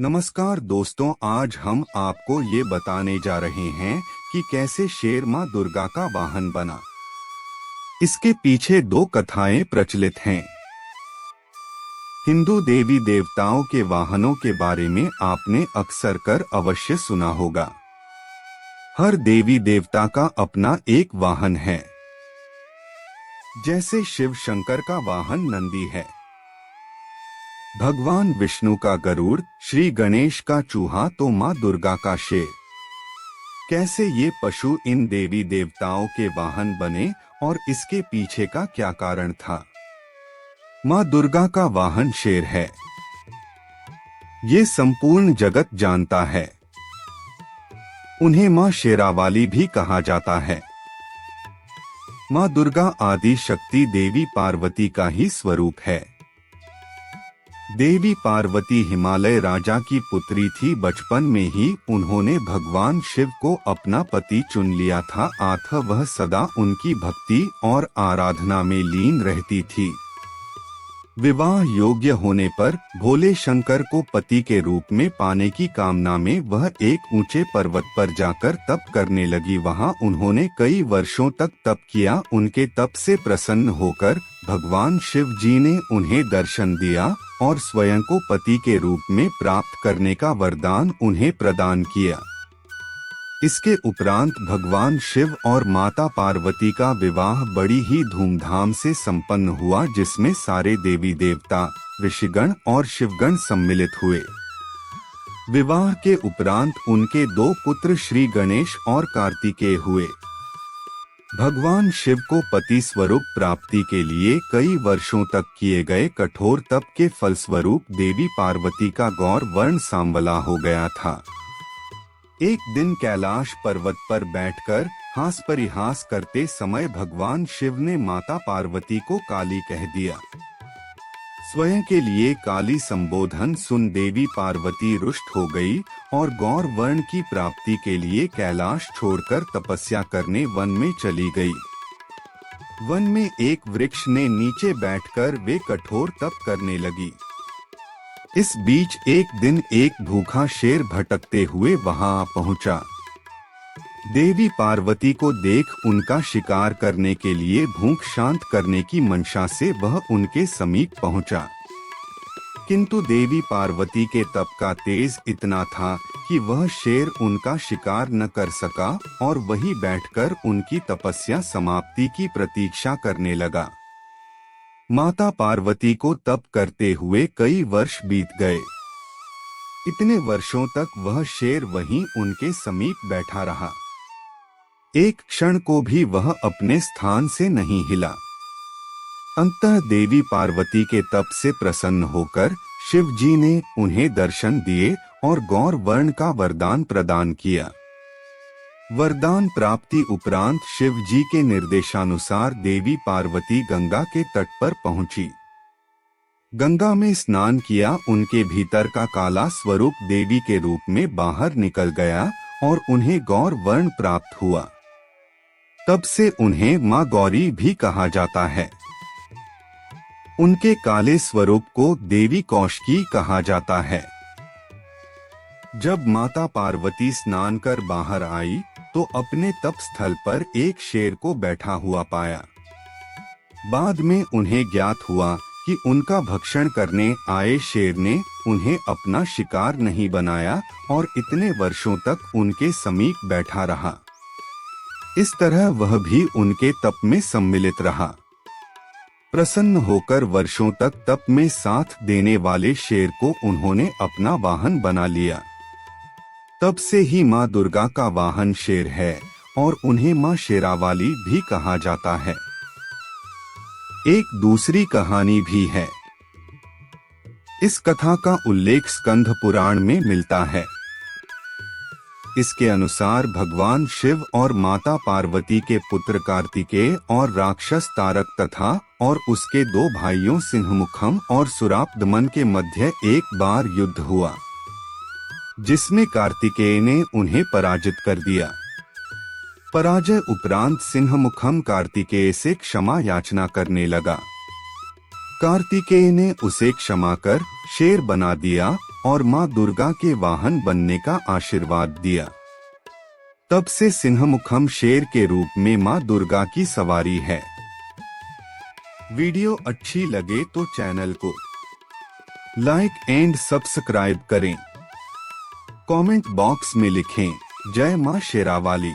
नमस्कार दोस्तों, आज हम आपको ये बताने जा रहे हैं कि कैसे शेर माँ दुर्गा का वाहन बना। इसके पीछे दो कथाएं प्रचलित हैं। हिंदू देवी देवताओं के वाहनों के बारे में आपने अक्सर कर अवश्य सुना होगा। हर देवी देवता का अपना एक वाहन है। जैसे शिव शंकर का वाहन नंदी है, भगवान विष्णु का गरुड़, श्री गणेश का चूहा तो माँ दुर्गा का शेर। कैसे ये पशु इन देवी देवताओं के वाहन बने और इसके पीछे का क्या कारण था? माँ दुर्गा का वाहन शेर है, ये संपूर्ण जगत जानता है। उन्हें माँ शेरावाली भी कहा जाता है। माँ दुर्गा आदि शक्ति देवी पार्वती का ही स्वरूप है। देवी पार्वती हिमालय राजा की पुत्री थी। बचपन में ही उन्होंने भगवान शिव को अपना पति चुन लिया था, अतः वह सदा उनकी भक्ति और आराधना में लीन रहती थी। विवाह योग्य होने पर भोले शंकर को पति के रूप में पाने की कामना में वह एक ऊंचे पर्वत पर जाकर तप करने लगी। वहां उन्होंने कई वर्षों तक तप किया। उनके तप से प्रसन्न होकर भगवान शिव जी ने उन्हें दर्शन दिया और स्वयं को पति के रूप में प्राप्त करने का वरदान उन्हें प्रदान किया। इसके उपरांत भगवान शिव और माता पार्वती का विवाह बड़ी ही धूमधाम से संपन्न हुआ, जिसमें सारे देवी देवता, ऋषिगण और शिवगण सम्मिलित हुए। विवाह के उपरांत उनके दो पुत्र श्री गणेश और कार्तिकेय हुए। भगवान शिव को पति स्वरूप प्राप्ति के लिए कई वर्षों तक किए गए कठोर तप के फलस्वरूप देवी पार्वती का गौर वर्ण सांवला हो गया था। एक दिन कैलाश पर्वत पर बैठकर हास परिहास करते समय भगवान शिव ने माता पार्वती को काली कह दिया। स्वयं के लिए काली संबोधन सुन देवी पार्वती रुष्ट हो गई और गौर वर्ण की प्राप्ति के लिए कैलाश छोड़कर तपस्या करने वन में चली गई। वन में एक वृक्ष ने नीचे बैठकर वे कठोर तप करने लगी। इस बीच एक दिन एक भूखा शेर भटकते हुए वहां आ पहुंचा। देवी पार्वती को देख उनका शिकार करने के लिए भूख शांत करने की मंशा से वह उनके समीप पहुंचा। किंतु देवी पार्वती के तप का तेज इतना था कि वह शेर उनका शिकार न कर सका और वहीं बैठकर उनकी तपस्या समाप्ति की प्रतीक्षा करने लगा। माता पार्वती को तप करते हुए कई वर्ष बीत गए। इतने वर्षों तक वह शेर वहीं उनके समीप बैठा रहा। एक क्षण को भी वह अपने स्थान से नहीं हिला। अंततः देवी पार्वती के तप से प्रसन्न होकर शिव जी ने उन्हें दर्शन दिए और गौर वर्ण का वरदान प्रदान किया। वरदान प्राप्ति उपरांत शिव जी के निर्देशानुसार देवी पार्वती गंगा के तट पर पहुंची। गंगा में स्नान किया। उनके भीतर का काला स्वरूप देवी के रूप में बाहर निकल गया और उन्हें गौर वर्ण प्राप्त हुआ। तब से उन्हें माँ गौरी भी कहा जाता है। उनके काले स्वरूप को देवी कौशिकी कहा जाता है। जब माता पार्वती स्नान कर बाहर आई तो अपने तप स्थल पर एक शेर को बैठा हुआ पाया। बाद में उन्हें ज्ञात हुआ कि उनका भक्षण करने आए शेर ने उन्हें अपना शिकार नहीं बनाया और इतने वर्षों तक उनके समीप बैठा रहा। इस तरह वह भी उनके तप में सम्मिलित रहा। प्रसन्न होकर वर्षों तक तप में साथ देने वाले शेर को उन्होंने अपना वाहन बना लिया। तब से ही माँ दुर्गा का वाहन शेर है और उन्हें माँ शेरावाली भी कहा जाता है। एक दूसरी कहानी भी है। इस कथा का उल्लेख स्कंध पुराण में मिलता है। इसके अनुसार भगवान शिव और माता पार्वती के पुत्र कार्तिकेय और राक्षस तारक तथा और उसके दो भाइयों सिंहमुखम और सुरापदमन के मध्य एक बार युद्ध हुआ, जिसमें कार्तिकेय ने उन्हें पराजित कर दिया। पराजय उपरांत सिंहमुखम कार्तिकेय से क्षमा याचना करने लगा। कार्तिकेय ने उसे क्षमा कर शेर बना दिया और मां दुर्गा के वाहन बनने का आशीर्वाद दिया। तब से सिंहमुखम शेर के रूप में मां दुर्गा की सवारी है। वीडियो अच्छी लगे तो चैनल को लाइक एंड सब्सक्राइब करें। कमेंट बॉक्स में लिखें जय मां शेरावाली।